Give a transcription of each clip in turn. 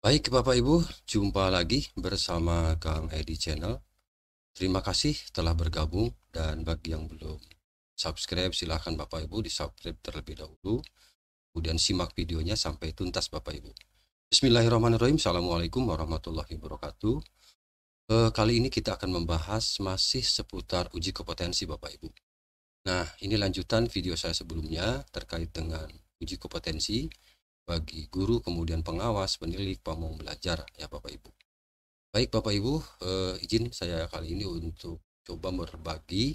Baik Bapak Ibu, jumpa lagi bersama Kang Edi Channel. Terima kasih telah bergabung dan bagi yang belum subscribe silahkan Bapak Ibu di subscribe terlebih dahulu. Kemudian simak videonya sampai tuntas Bapak Ibu. Bismillahirrahmanirrahim. Assalamualaikum warahmatullahi wabarakatuh. Kali ini kita akan membahas masih seputar uji kompetensi Bapak Ibu. Nah, ini lanjutan video saya sebelumnya terkait dengan uji kompetensi bagi guru, kemudian pengawas, penilik, pamong belajar ya Bapak Ibu. Baik Bapak Ibu, izin saya kali ini untuk coba berbagi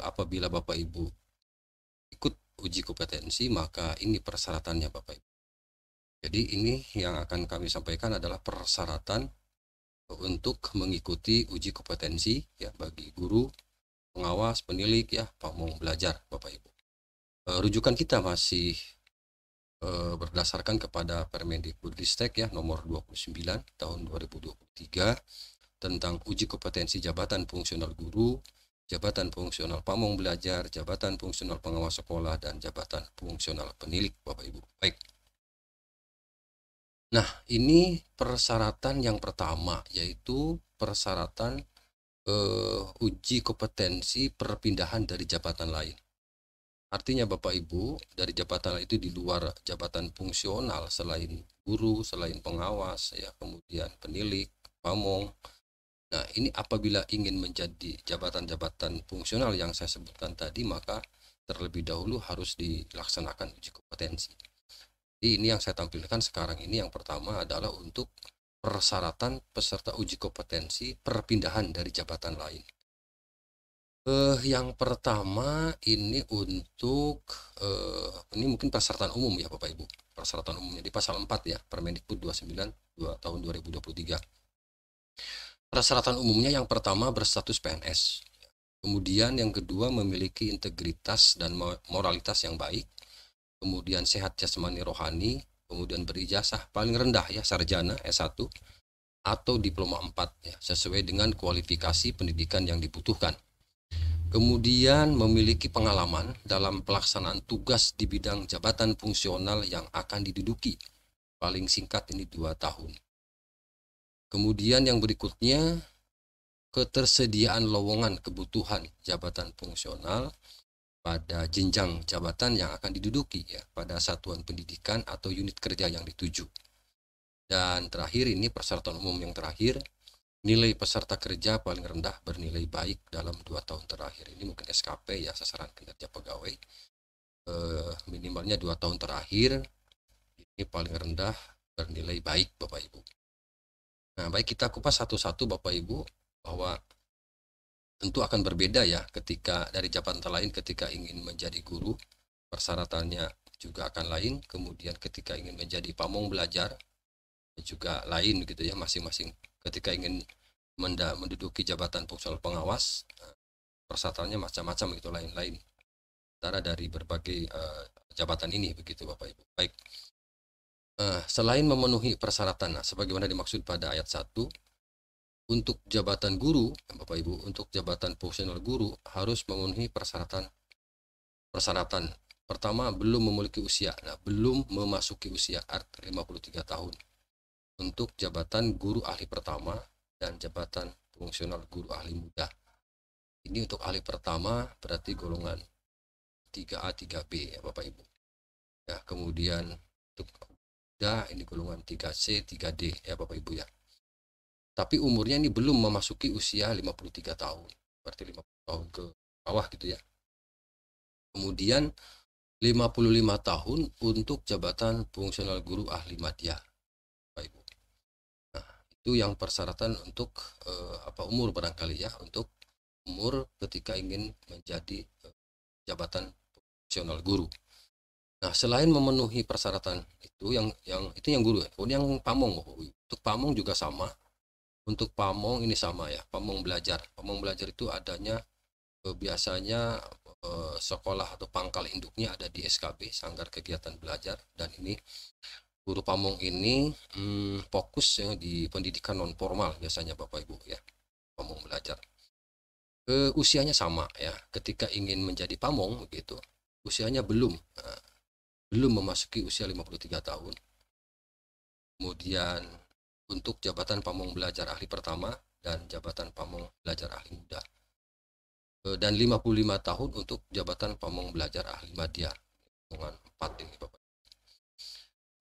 apabila Bapak Ibu ikut uji kompetensi maka ini persyaratannya Bapak Ibu. Jadi ini yang akan kami sampaikan adalah persyaratan untuk mengikuti uji kompetensi ya bagi guru, pengawas, penilik ya, pamong belajar Bapak Ibu. Rujukan kita masih berdasarkan kepada Permendikbudristek ya nomor 29 tahun 2023 tentang uji kompetensi jabatan fungsional guru, jabatan fungsional pamong belajar, jabatan fungsional pengawas sekolah, dan jabatan fungsional penilik Bapak Ibu. Baik. Nah, ini persyaratan yang pertama yaitu persyaratan uji kompetensi perpindahan dari jabatan lain. Artinya Bapak Ibu, dari jabatan itu di luar jabatan fungsional selain guru, selain pengawas, ya kemudian penilik, pamong. Nah, ini apabila ingin menjadi jabatan-jabatan fungsional yang saya sebutkan tadi, maka terlebih dahulu harus dilaksanakan uji kompetensi. Jadi ini yang saya tampilkan sekarang ini yang pertama adalah untuk persyaratan peserta uji kompetensi perpindahan dari jabatan lain. Yang pertama ini untuk ini mungkin persyaratan umum ya Bapak Ibu. Persyaratan umumnya di pasal 4 ya, Permendikbud 29 tahun 2023. Persyaratan umumnya yang pertama berstatus PNS. Kemudian yang kedua memiliki integritas dan moralitas yang baik. Kemudian sehat jasmani rohani, kemudian berijazah paling rendah ya sarjana S1 atau diploma 4 ya, sesuai dengan kualifikasi pendidikan yang dibutuhkan. Kemudian memiliki pengalaman dalam pelaksanaan tugas di bidang jabatan fungsional yang akan diduduki. Paling singkat ini 2 tahun. Kemudian yang berikutnya, ketersediaan lowongan kebutuhan jabatan fungsional pada jenjang jabatan yang akan diduduki ya, pada satuan pendidikan atau unit kerja yang dituju. Dan terakhir ini persyaratan umum yang terakhir, nilai peserta kerja paling rendah bernilai baik dalam 2 tahun terakhir. Ini mungkin SKP ya, sasaran kinerja pegawai. Minimalnya 2 tahun terakhir ini paling rendah bernilai baik Bapak Ibu. Nah, baik kita kupas satu-satu Bapak Ibu bahwa tentu akan berbeda ya ketika dari jabatan lain ketika ingin menjadi guru, persyaratannya juga akan lain. Kemudian ketika ingin menjadi pamong belajar juga lain gitu ya, masing-masing. Ketika ingin menduduki jabatan fungsional pengawas, persyaratannya macam-macam gitu, lain-lain antara dari berbagai jabatan ini begitu Bapak Ibu. Baik. Selain memenuhi persyaratan, sebagaimana dimaksud pada ayat 1, untuk jabatan guru, Bapak Ibu, untuk jabatan fungsional guru harus memenuhi persyaratan. Pertama, belum memiliki usia. Nah, belum memasuki usia 53 tahun. Untuk jabatan guru ahli pertama dan jabatan fungsional guru ahli muda. Ini untuk ahli pertama berarti golongan 3A, 3B ya Bapak Ibu. Ya, kemudian untuk muda ini golongan 3C, 3D ya Bapak Ibu ya. Tapi umurnya ini belum memasuki usia 53 tahun. Berarti 50 tahun ke bawah gitu ya. Kemudian 55 tahun untuk jabatan fungsional guru ahli madya. Bapak Ibu. Nah, itu yang persyaratan untuk umur barangkali ya, untuk umur ketika ingin menjadi jabatan fungsional guru. Nah, selain memenuhi persyaratan itu yang guru ya. Kemudian yang pamong, untuk pamong juga sama. Untuk pamong ini sama ya, pamong belajar. Pamong belajar itu adanya biasanya sekolah atau pangkal induknya ada di SKB, Sanggar Kegiatan Belajar, dan ini guru pamong ini fokus ya di pendidikan non formal biasanya Bapak Ibu ya, pamong belajar. Usianya sama ya, ketika ingin menjadi pamong begitu, usianya belum memasuki usia 53 tahun. Kemudian untuk jabatan pamong belajar ahli pertama dan jabatan pamong belajar ahli muda. Dan 55 tahun untuk jabatan pamong belajar ahli madya. Dengan 4 ini Bapak.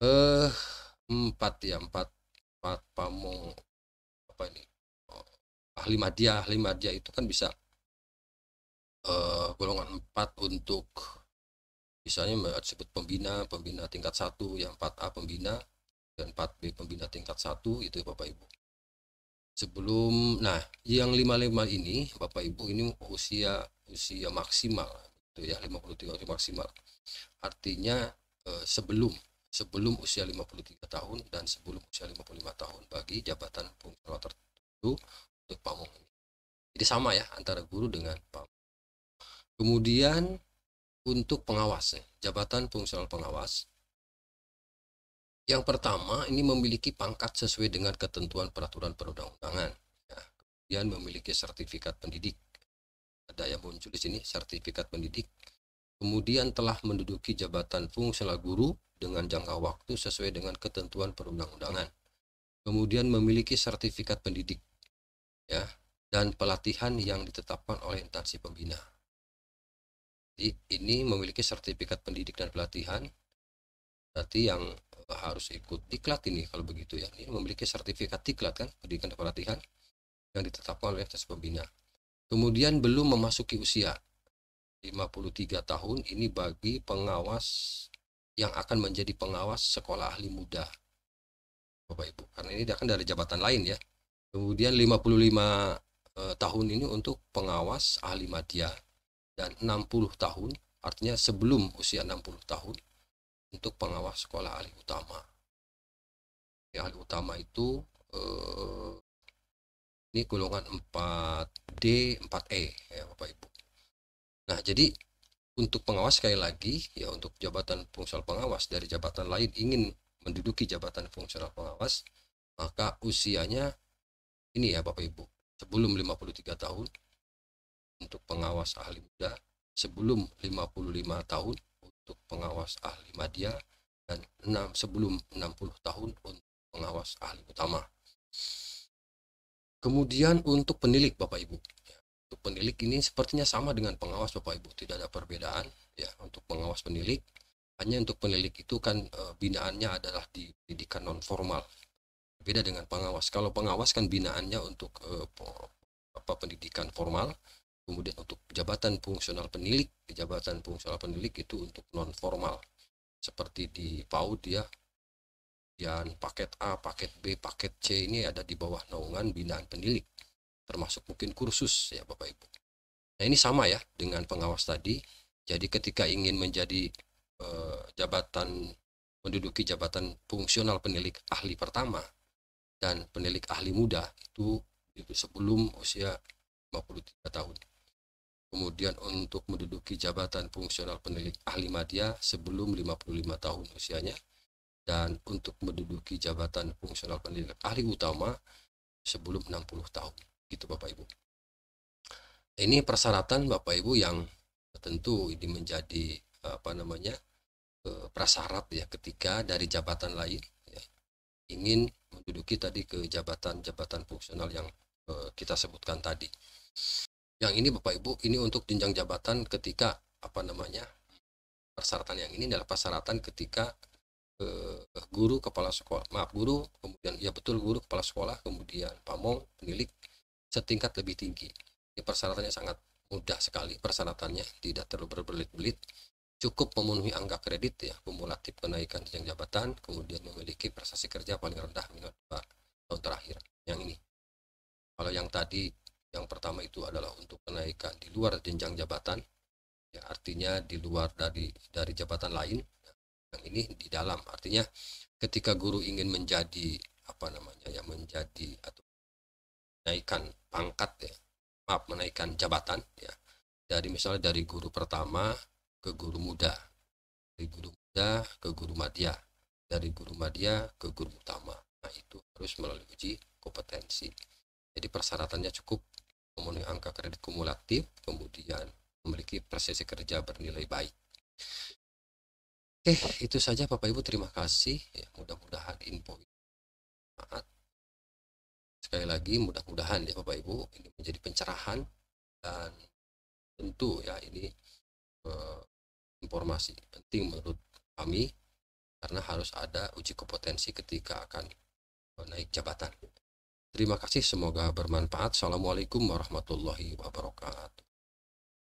Eh 4 ya, 4 pamong apa ini? Oh, ahli madya itu kan bisa golongan 4 untuk misalnya disebut pembina tingkat 1, yang 4A pembina dan 4B pembina tingkat 1 itu Bapak Ibu. Sebelum yang 55 ini Bapak Ibu ini usia maksimal itu ya, 53 usia maksimal. Artinya sebelum usia 53 tahun dan sebelum usia 55 tahun bagi jabatan fungsional tertentu untuk pamong ini. Jadi sama ya antara guru dengan pamong. Kemudian untuk pengawas, jabatan fungsional pengawas. Yang pertama ini memiliki pangkat sesuai dengan ketentuan peraturan perundang-undangan. Ya, kemudian memiliki sertifikat pendidik. Ada yang muncul di sini sertifikat pendidik. Kemudian telah menduduki jabatan fungsional guru dengan jangka waktu sesuai dengan ketentuan perundang-undangan. Kemudian memiliki sertifikat pendidik, ya, dan pelatihan yang ditetapkan oleh instansi pembina. Jadi ini memiliki sertifikat pendidik dan pelatihan. Berarti yang harus ikut diklat ini kalau begitu ya. Ini memiliki sertifikat diklat kan, pendidikan dan pelatihan yang ditetapkan oleh instansi pembina. Kemudian belum memasuki usia 53 tahun ini bagi pengawas yang akan menjadi pengawas sekolah ahli muda Bapak Ibu, karena ini akan dari jabatan lain ya. Kemudian 55 tahun ini untuk pengawas ahli madya dan 60 tahun artinya sebelum usia 60 tahun untuk pengawas sekolah ahli utama. Ya, ahli utama itu ini golongan 4D, 4E ya Bapak Ibu. Nah, jadi untuk pengawas sekali lagi ya, untuk jabatan fungsional pengawas dari jabatan lain ingin menduduki jabatan fungsional pengawas, maka usianya ini ya Bapak Ibu, sebelum 53 tahun untuk pengawas ahli muda, sebelum 55 tahun untuk pengawas ahli madya, dan sebelum 60 tahun untuk pengawas ahli utama. Kemudian untuk penilik Bapak Ibu, untuk penilik ini sepertinya sama dengan pengawas Bapak Ibu, tidak ada perbedaan ya. Untuk pengawas penilik, hanya untuk penilik itu kan binaannya adalah di pendidikan non formal, beda dengan pengawas. Kalau pengawas kan binaannya untuk pendidikan formal. Kemudian untuk jabatan fungsional penilik, itu untuk non formal seperti di PAUD ya, dan paket A, paket B, paket C ini ada di bawah naungan binaan penilik, termasuk mungkin kursus ya Bapak Ibu. Nah ini sama ya dengan pengawas tadi. Jadi ketika ingin menjadi menduduki jabatan fungsional penilik ahli pertama dan penilik ahli muda itu sebelum usia 53 tahun. Kemudian untuk menduduki jabatan fungsional penilik ahli madya sebelum 55 tahun usianya, dan untuk menduduki jabatan fungsional penilik ahli utama sebelum 60 tahun. Gitu Bapak Ibu. Ini persyaratan Bapak Ibu yang tentu ini menjadi prasyarat ya ketika dari jabatan lain ya, ingin menduduki tadi ke jabatan fungsional yang kita sebutkan tadi. Yang ini Bapak Ibu, ini untuk jenjang jabatan ketika persyaratan yang ini adalah persyaratan ketika guru kepala sekolah, guru, kemudian ya betul guru kepala sekolah, kemudian pamong, penilik setingkat lebih tinggi. Ini persyaratannya sangat mudah sekali, persyaratannya tidak terlalu berbelit-belit, cukup memenuhi angka kredit ya, kumulatif kenaikan jenjang jabatan, kemudian memiliki prestasi kerja paling rendah minimal 2 tahun terakhir. Yang ini. Kalau yang tadi, yang pertama itu adalah untuk kenaikan di luar jenjang jabatan, ya artinya di luar dari jabatan lain. Yang ini di dalam, artinya ketika guru ingin menjadi menjadi atau menaikkan pangkat ya, menaikkan jabatan ya, dari misalnya dari guru pertama ke guru muda, dari guru muda ke guru madya, dari guru madya ke guru utama. Nah itu harus melalui uji kompetensi. Jadi persyaratannya cukup memenuhi angka kredit kumulatif, kemudian memiliki prestasi kerja bernilai baik. Oke, itu saja Bapak Ibu, terima kasih ya, mudah-mudahan info Sekali lagi mudah-mudahan ya Bapak Ibu ini menjadi pencerahan, dan tentu ya ini eh, informasi penting menurut kami, karena harus ada uji kompetensi ketika akan naik jabatan. Terima kasih, semoga bermanfaat. Assalamualaikum warahmatullahi wabarakatuh.